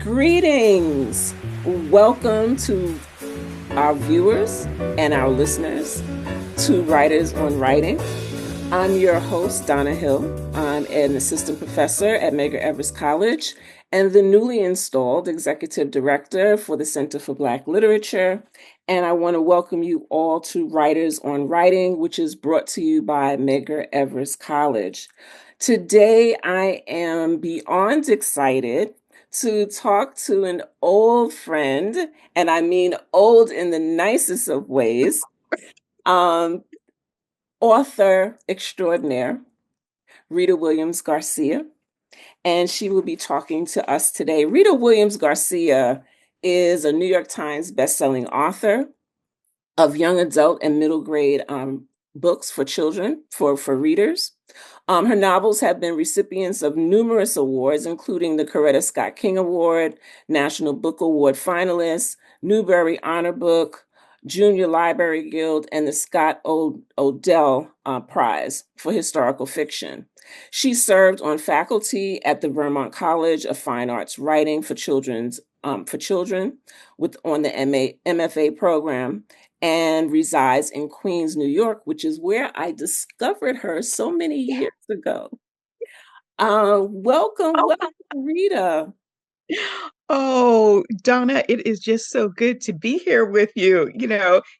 Greetings. Welcome to our viewers and our listeners to Writers on Writing. I'm your host, Donna Hill. I'm an assistant professor at Medgar Evers College and the newly installed executive director for the Center for Black Literature. And I want to welcome you all to Writers on Writing, which is brought to you by Medgar Evers College. Today, I am beyond excited to talk to an old friend, and I mean old in the nicest of ways, um, author extraordinaire, Rita Williams-Garcia, and she will be talking to us today. Rita Williams-Garcia is a New York Times bestselling author of young adult and middle grade books for children, for readers. Her novels have been recipients of numerous awards, including the Coretta Scott King Award, National Book Award finalists, Newbery Honor Book, Junior Library Guild, and the Scott Odell Prize for Historical Fiction. She served on faculty at the Vermont College of Fine Arts Writing for children on the MFA program, and resides in Queens, New York, which is where I discovered her so many Yeah. years ago. Welcome, Oh, welcome, Rita. oh, Donna, it is just so good to be here with you.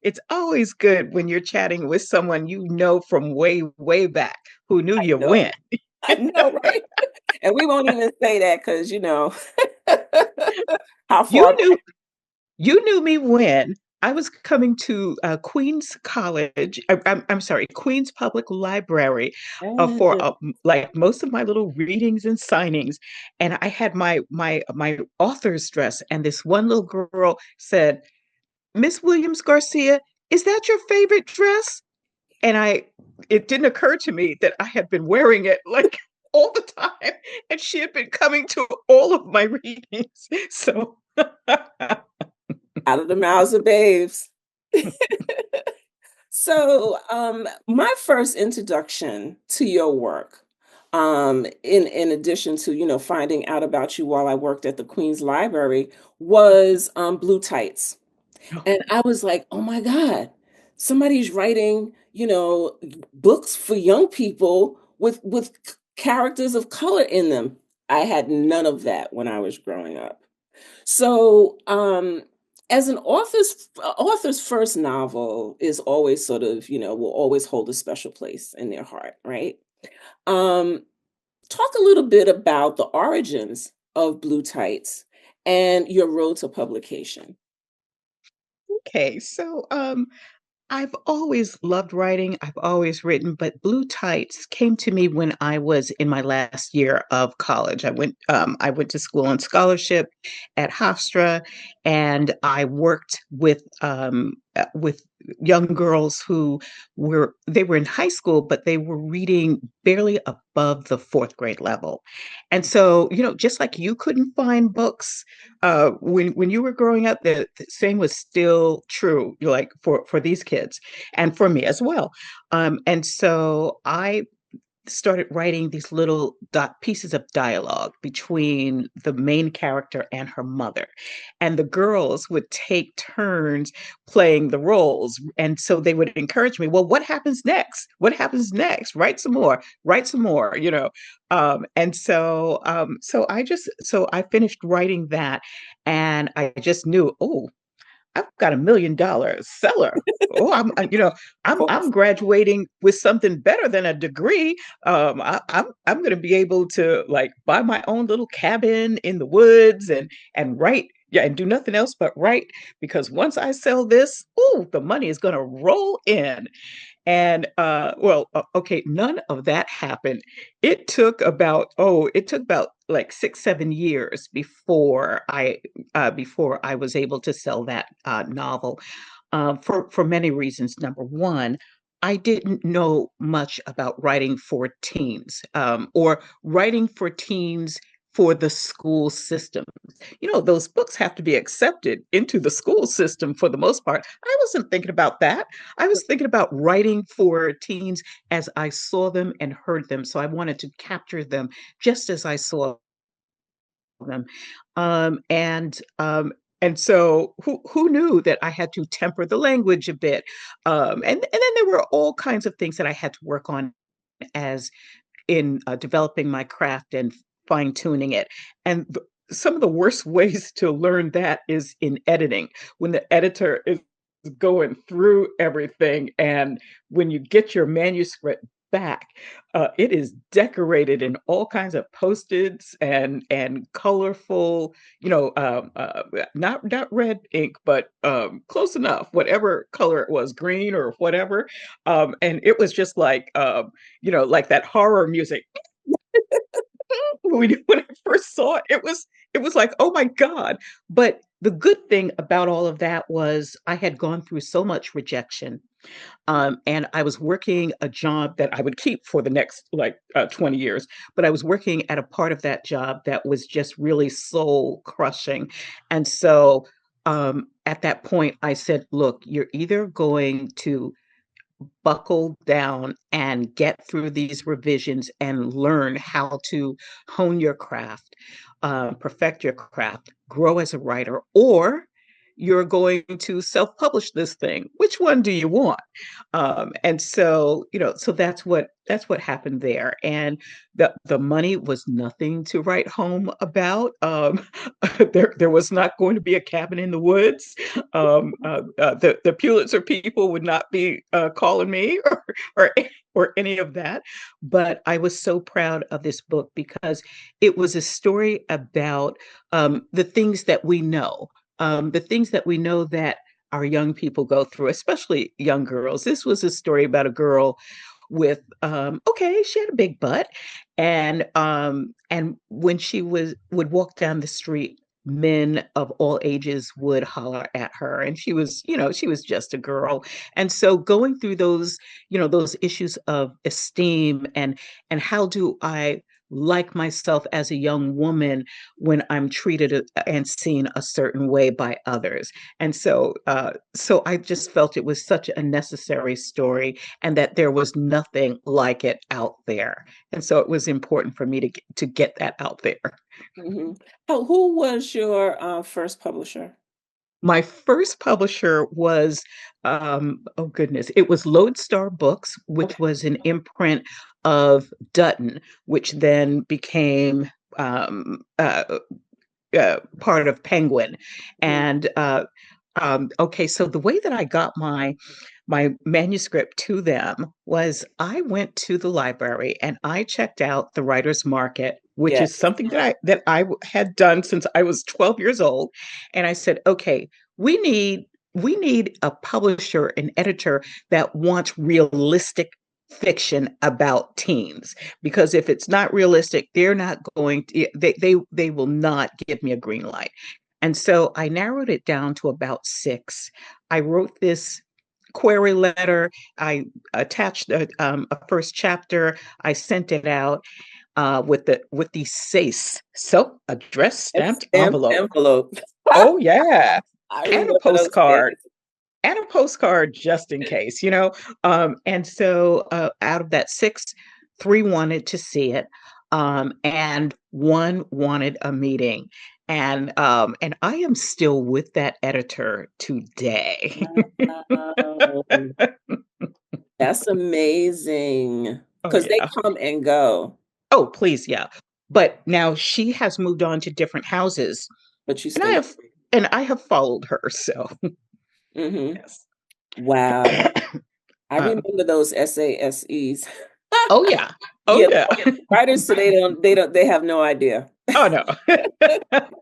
It's always good when you're chatting with someone you know from way, way back who knew I you know, when. I know, right? And we won't even say that because how You far knew back. you knew me when I was coming to Queens College. I'm sorry, Queens Public Library for like most of my little readings and signings, and I had my author's dress, and this one little girl said, Miss Williams Garcia, is that your favorite dress? And it didn't occur to me that I had been wearing it like all the time, and she had been coming to all of my readings. So, Out of the mouths of babes. So, my first introduction to your work, in addition to, finding out about you while I worked at the Queen's Library, was Blue Tights. And I was like, oh my God, somebody's writing, books for young people with characters of color in them. I had none of that when I was growing up. So, as an author's first novel is always sort of, will always hold a special place in their heart, right? Um, Talk a little bit about the origins of Blue Tights and your road to publication. okay, so I've always loved writing. I've always written, but Blue Tights came to me when I was in my last year of college. I went to school on scholarship at Hofstra, and I worked with young girls who were in high school, but they were reading barely above the fourth grade level. And so, just like you couldn't find books when you were growing up, the same was still true, like for these kids and for me as well. And so I started writing these little pieces of dialogue between the main character and her mother. And the girls would take turns playing the roles. And so they would encourage me, well, what happens next? What happens next? Write some more, so I finished writing that, and I just knew, oh, I've got $1 million seller. Oh, Of I'm course. graduating with something better than a degree. I'm going to be able to like buy my own little cabin in the woods and write, yeah, and do nothing else but write, because once I sell this, oh, the money is going to roll in. And okay, none of that happened. It took about like 6, 7 years before I was able to sell that novel, for many reasons. Number one, I didn't know much about writing for teens, or writing for teens for the school system. Those books have to be accepted into the school system for the most part. I wasn't thinking about that. I was thinking about writing for teens as I saw them and heard them. So I wanted to capture them just as I saw them. Um, and um, and so who knew that I had to temper the language a bit? And then there were all kinds of things that I had to work on as in developing my craft and fine tuning it. And some of the worst ways to learn that is in editing, when the editor is going through everything, and when you get your manuscript back, it is decorated in all kinds of post-its and colorful, not red ink, but close enough, whatever color it was, green or whatever. And it was just like like that horror music. When I first saw it, it was like, oh my God. But the good thing about all of that was I had gone through so much rejection. And I was working a job that I would keep for the next 20 years, but I was working at a part of that job that was just really soul crushing. And so at that point, I said, look, you're either going to buckle down and get through these revisions and learn how to hone your craft, perfect your craft, grow as a writer, or you're going to self-publish this thing. Which one do you want? And so, so that's what happened there. And the money was nothing to write home about. There was not going to be a cabin in the woods. The Pulitzer people would not be calling me or or any of that. But I was so proud of this book because it was a story about the things that we know, the things that we know that our young people go through, especially young girls. This was a story about a girl with okay, she had a big butt, and when she would walk down the street, men of all ages would holler at her, and she was just a girl. And so going through those issues of esteem, and how do I like myself as a young woman when I'm treated and seen a certain way by others. And so I just felt it was such a necessary story, and that there was nothing like it out there. And so it was important for me to get that out there. Hmm. Who was your first publisher? My first publisher was, oh goodness, it was Lodestar Books, which Okay. was an imprint of Dutton, which then became part of Penguin. Mhm. And okay, so the way that I got my manuscript to them was I went to the library and I checked out the writer's market, which Yeah. is something that I had done since I was 12 years old. And I said, okay, we need a publisher, an editor that wants realistic fiction about teens, because if it's not realistic, they're not going to they will not give me a green light. And so I narrowed it down to about six. I wrote this query letter. I attached a first chapter. I sent it out with the SACE, self-addressed A stamped stamped envelope. envelope. Oh yeah, I and a remember those postcard, days. just in case. And so out of that six, three wanted to see it, and one wanted a meeting. And I am still with that editor today. Wow. That's amazing. Oh Because they yeah. come and go, Oh please, yeah. But now she has moved on to different houses, but you and I still. have and I have followed her. So Hmm. yes. Wow. I um, remember those SASEs. oh yeah. Oh Yeah, yeah. writers today they have no idea. Oh no.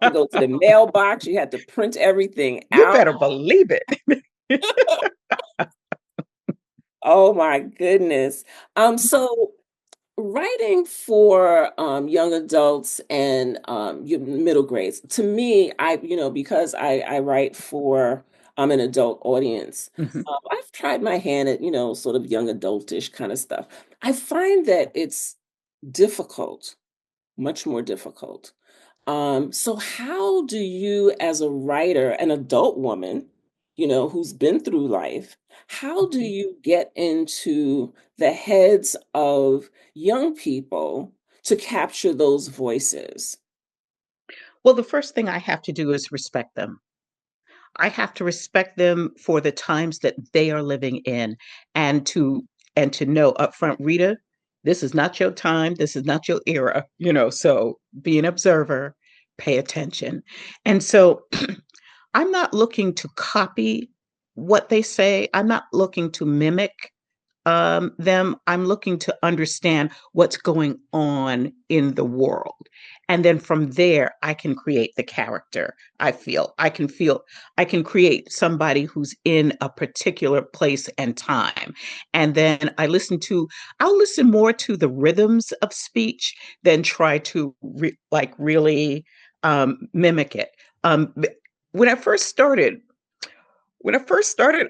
To go to the mailbox, you had to print everything You out. better believe it. Oh my goodness. So writing for young adults and middle grades, to me, because I write for an adult audience, Mhm. I've tried my hand at, sort of young adultish kind of stuff. I find that it's difficult, much more difficult. So how do you, as a writer, an adult woman, who's been through life, how do Mhm. you get into the heads of young people to capture those voices? Well, the first thing I have to do is respect them. I have to respect them for the times that they are living in, and to know upfront, Rita, this is not your time, this is not your era, so be an observer, pay attention. And so I'm not looking to copy what they say. I'm not looking to mimic them. I'm looking to understand what's going on in the world. And then from there, I can create the character. I can create somebody who's in a particular place and time. And then I'll listen more to the rhythms of speech than try to really mimic it. Um, when I first started,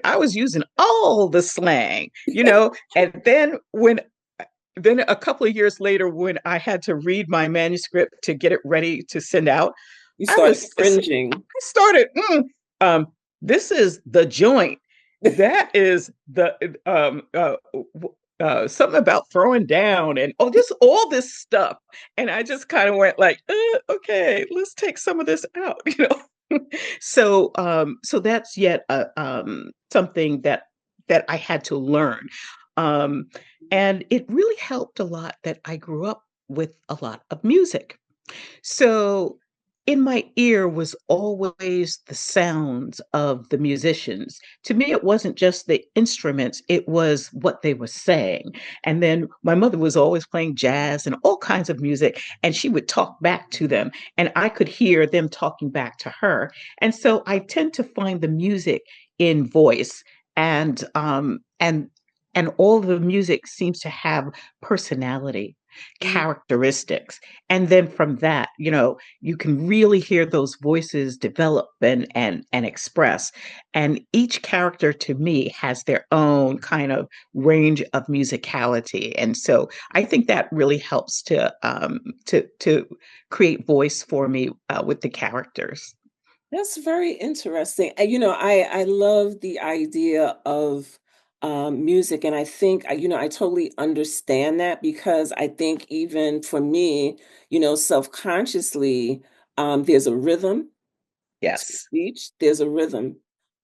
I was using all the slang, and then a couple of years later, when I had to read my manuscript to get it ready to send out, You I started was cringing. I started. Um, this is the joint. That is the something about throwing down and just all this stuff. And I just kind of went like, okay, let's take some of this out, so that's yet something that I had to learn. Um, and it really helped a lot that I grew up with a lot of music. So in my ear was always the sounds of the musicians. To me, it wasn't just the instruments, it was what they were saying. And then my mother was always playing jazz and all kinds of music, and she would talk back to them, and I could hear them talking back to her. And so I tend to find the music in voice, and and all the music seems to have personality, Mhm. characteristics. And then from that, you can really hear those voices develop and express. And each character to me has their own kind of range of musicality. And so I think that really helps to create voice for me with the characters. That's very interesting. And, I love the idea of music, and I think I totally understand that because I think even for me, self-consciously, there's a rhythm to Yes. speech. There's a rhythm.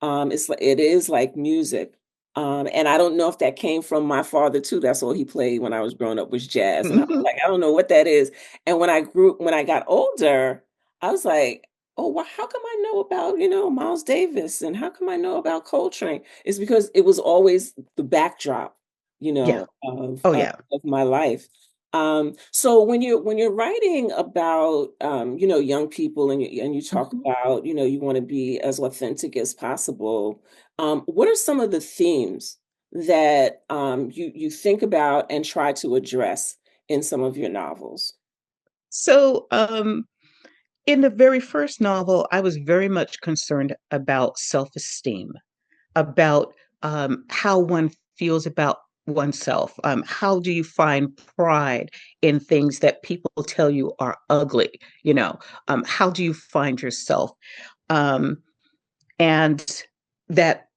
It is like music. And I don't know if that came from my father too. That's all he played when I was growing up was jazz. And I was Mhm. like, I don't know what that is. And when I got older, I was like, oh, well, how come I know about, Miles Davis and how come I know about Coltrane? It's because it was always the backdrop, Yeah. of, Oh, of yeah. of my life. So when you're writing about young people and you talk Mhm. about you want to be as authentic as possible, what are some of the themes that you think about and try to address in some of your novels? So, in the very first novel, I was very much concerned about self esteem, about how one feels about oneself. How do you find pride in things that people tell you are ugly? How do you find yourself? Um, and that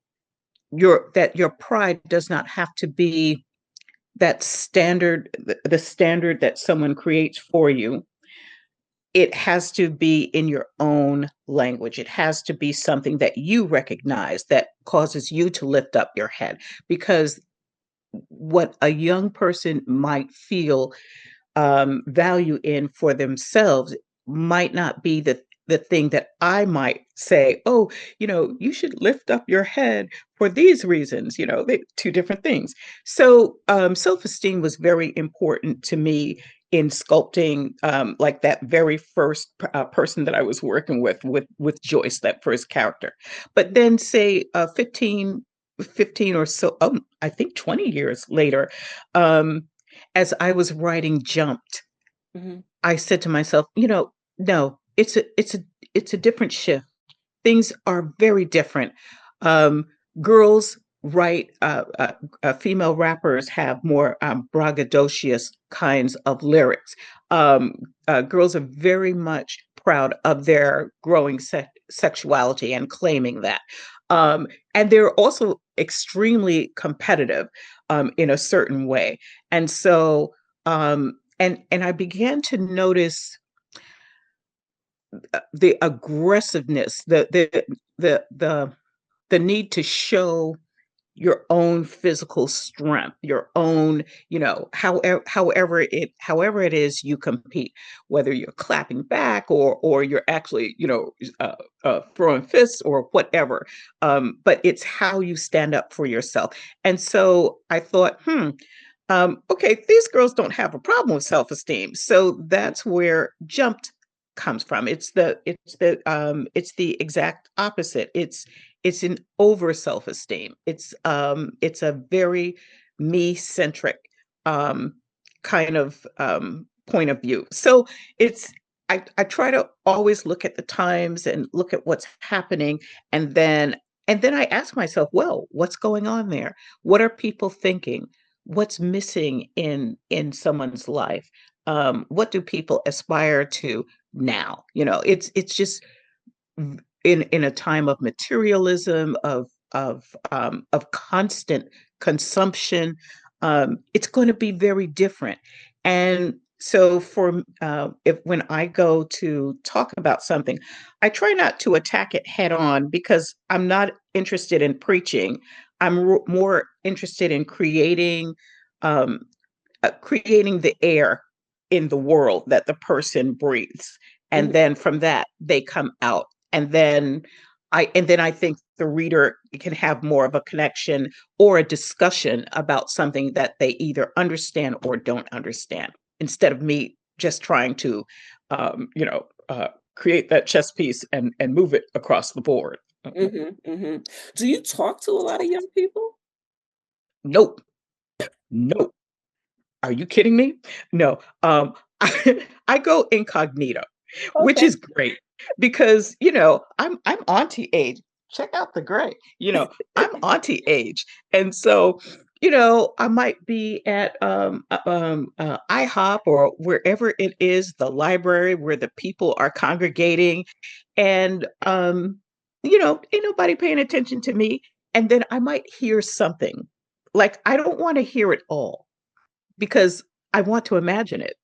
your pride does not have to be that standard, the standard that someone creates for you. It has to be in your own language. It has to be something that you recognize that causes you to lift up your head, because what a young person might feel value in for themselves might not be the thing that I might say, oh, you should lift up your head for these reasons, two different things. So self-esteem was very important to me in sculpting like that very first person that I was working with Joyce, that first character. But then say 15 or so, I think 20 years later, um, as I was writing Jumped, Mhm. I said to myself, no, it's a different shift. Things are very different. Um, girls write, female rappers have more braggadocious kinds of lyrics. Um, Girls are very much proud of their growing sexuality and claiming that. Um, and they're also extremely competitive in a certain way. And so, and I began to notice the aggressiveness, the need to show your own physical strength, your own, however it is you compete, whether you're clapping back or you're actually, throwing fists or whatever. But it's how you stand up for yourself. And so I thought, okay, these girls don't have a problem with self-esteem. So that's where jumped comes from. It's the exact opposite. It's an over self-esteem. It's a very me-centric um kind of point of view. So it's I try to always look at the times and look at what's happening, and then I ask myself, well, what's going on there? What are people thinking? What's missing in someone's life? What do people aspire to now? It's just in a time of materialism, of constant consumption. It's going to be very different. And so for if when I go to talk about something, I try not to attack it head on because I'm not interested in preaching. More interested in um, creating the air in the world that the person breathes, and Mhm. then from that they come out, and then I think the reader can have more of a connection or a discussion about something that they either understand or don't understand, instead of me just trying to create that chess piece and move it across the board. Mhm, mhm. Do you talk to a lot of young people? Nope. Nope. Are you kidding me? No. I go incognito, which Okay. is great because I'm auntie age. Check out the gray. I'm auntie age, and so I might be at IHOP or wherever it is, the library where the people are congregating, and ain't nobody paying attention to me, and then I might hear something. Like, I don't want to hear it all because I want to imagine it.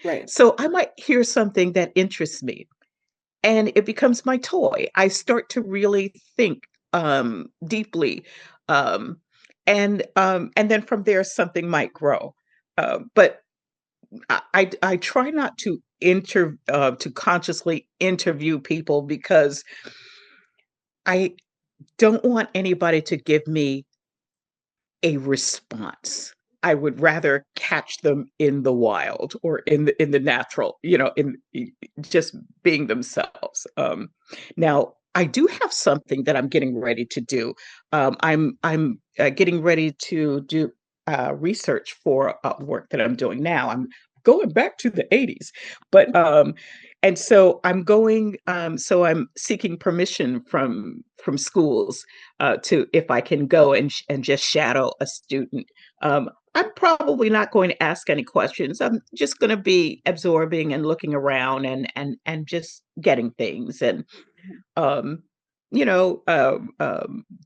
Right. So I might hear something that interests me and it becomes my toy. I start to really think deeply. Um, and then from there something might grow. But I try not to consciously interview people because I don't want anybody to give me a response. I would rather catch them in the wild or in the natural, just being themselves. Now, I do have something that I'm getting ready to do. I'm getting ready to do research for work that I'm doing now. I'm going back to the 80s, but and so I'm going. So I'm seeking permission from schools to if I can go and just shadow a student. I'm probably not going to ask any questions. I'm just going to be absorbing and looking around and just getting things and um,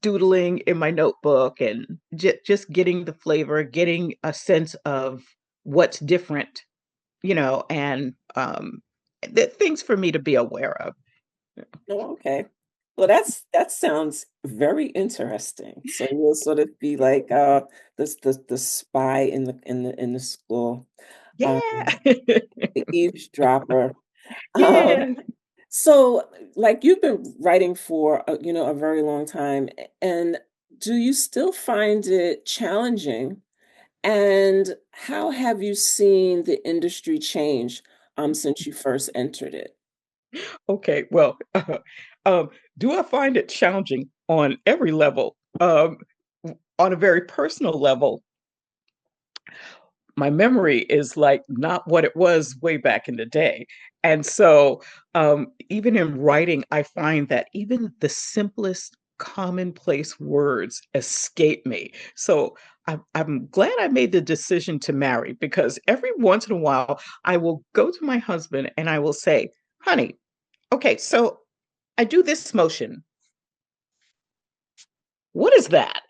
doodling in my notebook and just getting the flavor, getting a sense of what's different, and the things for me to be aware of. Oh, okay. Well, that sounds very interesting. So you'll sort of be like the spy in the school, um, Yeah. the eavesdropper. Um, Yeah. so like you've been writing for a very long time, and do you still find it challenging? And how have you seen the industry change since you first entered it? Okay, well, um, do I find it challenging on every level? On a very personal level, my memory is like not what it was way back in the day. And so, even in writing, I find that even the simplest commonplace words escape me. So, I'm glad I made the decision to marry because every once in a while, I will go to my husband and I will say, honey, okay, so I do this motion. What is that?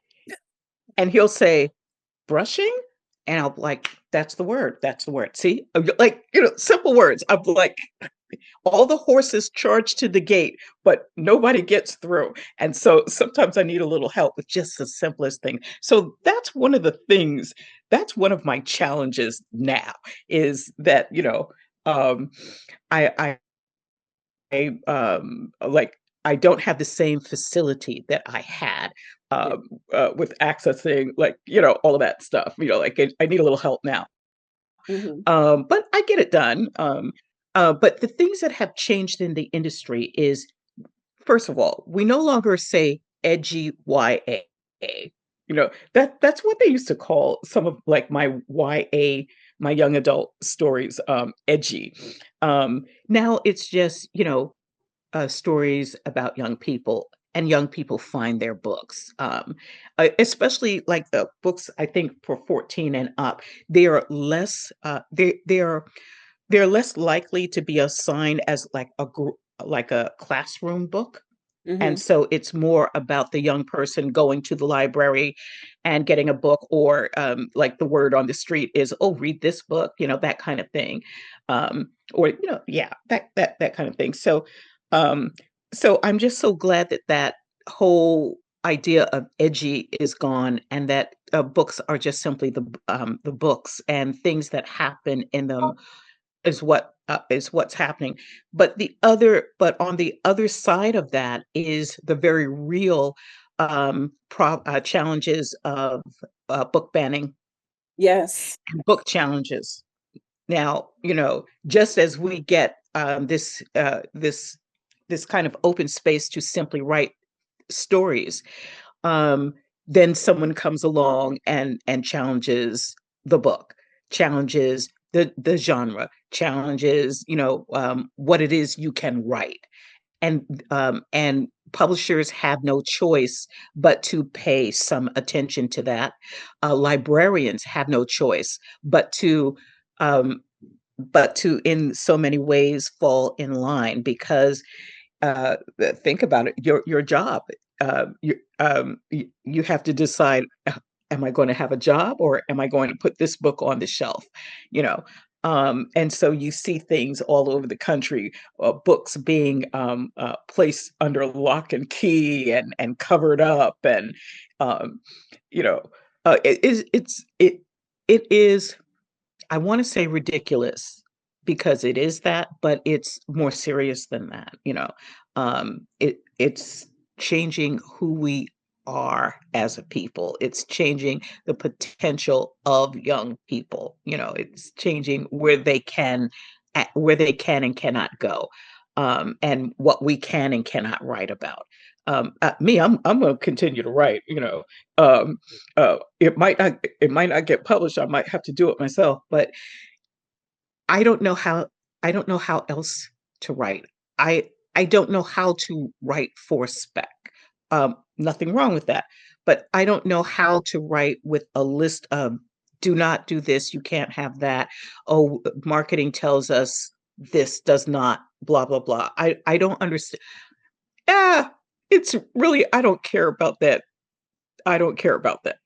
And he'll say, brushing? And I'll be like, that's the word. That's the word. See? Like, simple words. I'm like, all the horses charge to the gate, but nobody gets through. And so sometimes I need a little help with just the simplest thing. So that's one of the things, that's one of my challenges now is that, um, I like I don't have the same facility that I had Yeah. with accessing like all of that stuff. Like I need a little help now, Hmm. but I get it done. But the things that have changed in the industry is, first of all, we no longer say edgy YA. That's what they used to call some of like my YA, my young adult stories, edgy. Now it's just stories about young people, and young people find their books, especially like the books I think for 14 and up. They are less they're less likely to be assigned as like like a classroom book, and Hmm. so it's more about the young person going to the library and getting a book, or like the word on the street is, oh, read this book, that kind of thing. Or, yeah, that kind of thing. Um, so I'm just so glad that that whole idea of edgy is gone, and that books are just simply the books, and things that happen in them is what's happening. But on the other side of that is the very real challenges of book banning Yes. and book challenges. Now, just as we get this kind of open space to simply write stories, um, then someone comes along and challenges the book, challenges the genre, challenges what it is you can write, and publishers have no choice but to pay some attention to that. Librarians have no choice um, but to in so many ways fall in line, because think about it, your job. You have to decide: am I going to have a job, or am I going to put this book on the shelf? You know, and so you see things all over the country, books being placed under lock and key and covered up, and um, you know, it is, I want to say, ridiculous, because it is that, but it's more serious than that. It's changing who we are as a people. It's changing the potential of young people. It's changing where they can and cannot go, and what we can and cannot write about. Me, I'm going to continue to write. It might not get published. I might have to do it myself, but I don't know how I don't know how else to write. I I don't know how to write for spec. Nothing wrong with that, but I don't know how to write with a list of, do not do this, you can't have that. Oh, marketing tells us this does not, blah blah blah. I don't understand. Ah, it's really, I don't care about that. I don't care about that.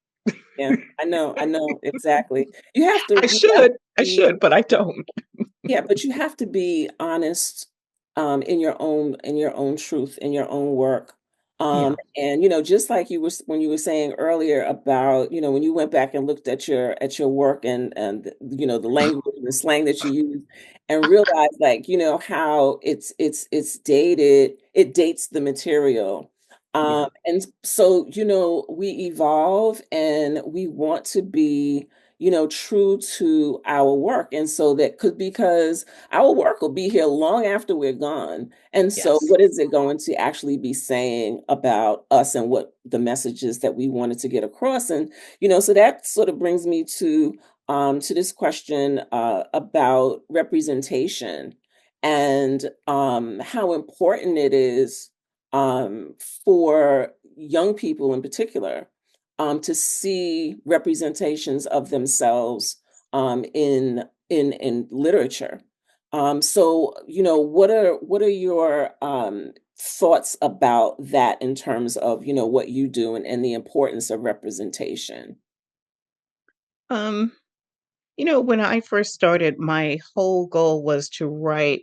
Yeah, I know exactly. You have to, I you have should, to I be, should, but I don't. yeah, but you have to be honest, in your own truth, in your own work. Yeah, And just like when you were saying earlier about, when you went back and looked at your work, and the language and the slang that you use, and realized, like, how it's dated, it dates the material. yeah, And so, we evolve, and we want to be, true to our work. And so that could, because our work will be here long after we're gone. And so yes. what is it going to actually be saying about us, and what the messages that we wanted to get across? And, so that sort of brings me to this question, about representation, and how important it is, for young people in particular, to see representations of themselves, in literature. So, what are your thoughts about that, in terms of, what you do, and the importance of representation? Um, When I first started, my whole goal was to write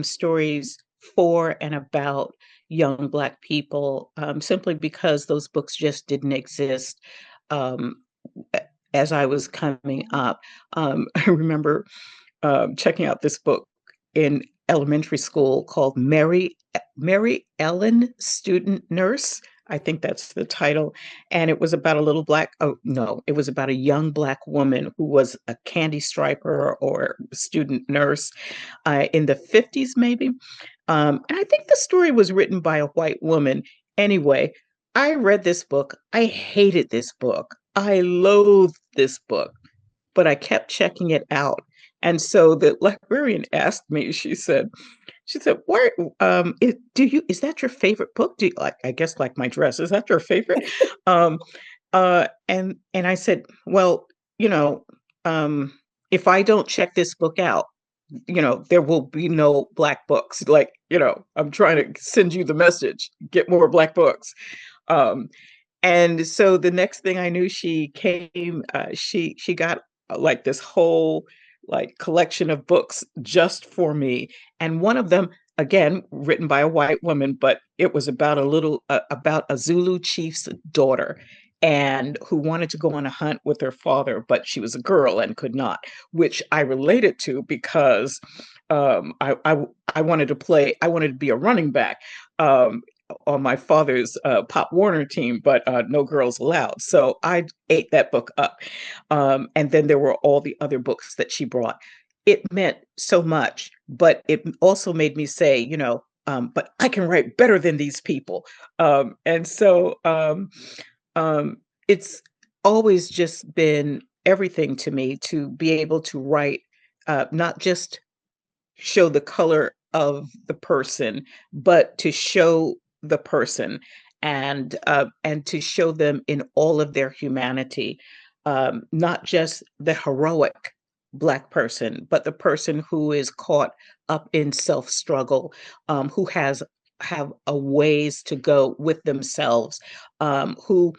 stories for and about young Black people, simply because those books just didn't exist um, as I was coming up. I remember checking out this book in elementary school called Mary Ellen, Student Nurse. I think that's the title. And it was about a little black, oh no, it was about a young black woman who was a candy striper or student nurse in the 50s, maybe. And I think the story was written by a white woman. Anyway, I read this book. I hated this book. I loathed this book, but I kept checking it out. And so the librarian asked me, she said, where is that your favorite book? Do you like, I guess like my dress, is that your favorite? Um and I said, well, you know, um, if I don't check this book out, there will be no Black books. Like, I'm trying to send you the message, get more Black books. Um, and so the next thing I knew, she came, she got like this whole like collection of books just for me. And one of them, again, written by a white woman, but it was about about a Zulu chief's daughter and who wanted to go on a hunt with her father, but she was a girl and could not, which I related to because I wanted to I wanted to be a running back. On my father's Pop Warner team, but no girls allowed. So I ate that book up. And then there were all the other books that she brought. It meant so much, but it also made me say, but I can write better than these people. And so it's always just been everything to me to be able to write, not just show the color of the person, but to show the person and to show them in all of their humanity, not just the heroic Black person, but the person who is caught up in self struggle, who have a ways to go with themselves, who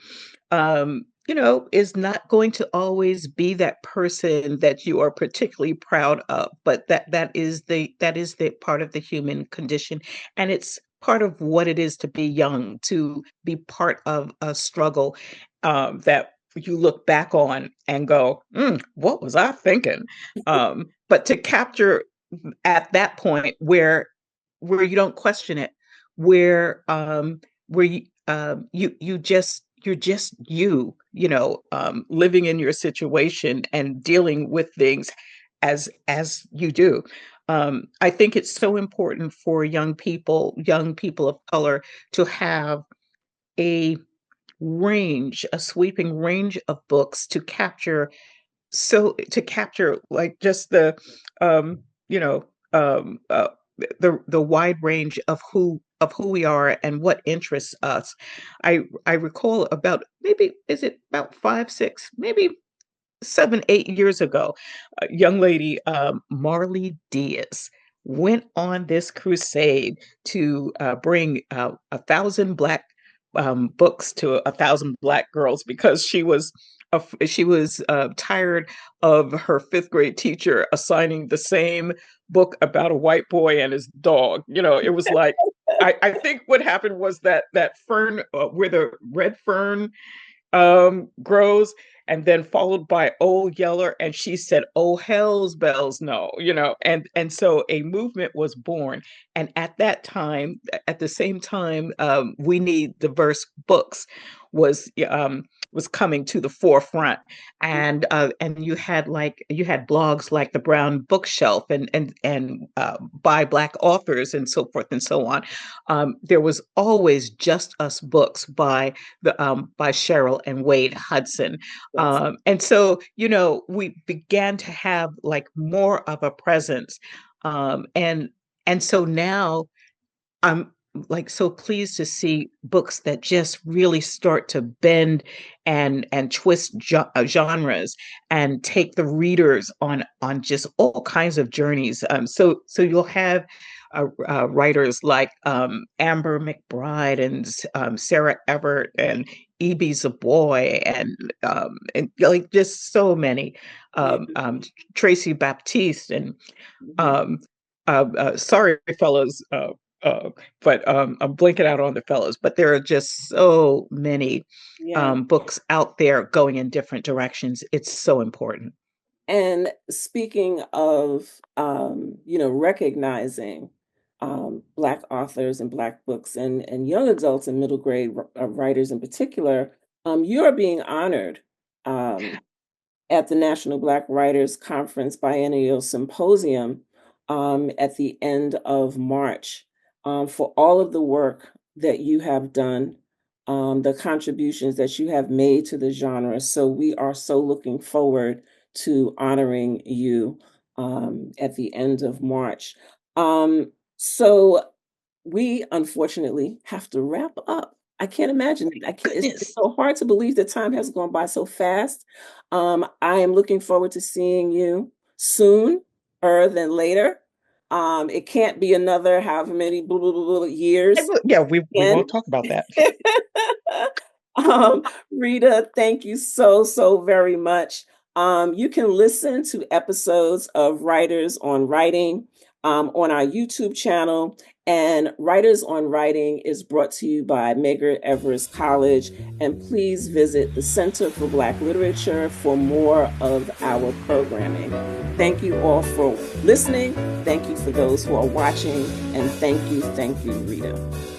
is not going to always be that person that you are particularly proud of, but that is the part of the human condition, and it's part of what it is to be young, to be part of a struggle that you look back on and go, what was I thinking? But to capture at that point where you don't question it, where you're just living in your situation and dealing with things as you do. I think it's so important for young people of color, to have a a sweeping range of books to capture like just um you know um uh, the wide range of who we are and what interests us. I recall about, maybe is it about 5 6 maybe 7 8 years ago, a young lady, Marley Diaz, went on this crusade to bring 1,000 Black books to 1,000 Black girls because she was tired of her fifth grade teacher assigning the same book about a white boy and his dog. It was like, I think what happened was that fern, where the red fern grows, and then followed by Old Yeller, and she said, "Oh hell's bells, no," and so a movement was born, and at that time, at the same time, we need diverse books was coming to the forefront, and you had blogs like the Brown Bookshelf and by Black authors and so forth and so on. There was always Just Us Books by Cheryl and Wade Hudson. Yes. And so, we began to have like more of a presence. And so now I'm like so pleased to see books that just really start to bend and twist genres and take the readers on just all kinds of journeys. So you'll have writers like Amber McBride and Sarah Everett and E.B.'s a boy, and like just so many, Yeah. Tracy Baptiste, and Mhm. um, sorry, fellows, but I'm blinking out on the fellows. But there are just so many Yeah. books out there going in different directions. It's so important. And speaking of, recognizing Black authors and Black books and young adults and middle grade writers in particular, you're being honored um, at the National Black Writers Conference Biennial Symposium at the end of March for all of the work that you have done, the contributions that you have made to the genre. So we are so looking forward to honoring you at the end of March. So we unfortunately have to wrap up. I can't imagine. I can't. It's Goodness. so hard to believe that time has gone by so fast. I am looking forward to seeing you sooner than later. It can't be another however many blah, blah, blah, blah years Yeah, we again. won't talk about that. um, Rita, thank you so, so very much. You can listen to episodes of Writers on Writing on our YouTube channel. And Writers on Writing is brought to you by Medgar Evers College. And please visit the Center for Black Literature for more of our programming. Thank you all for listening. Thank you for those who are watching. And thank you, Rita.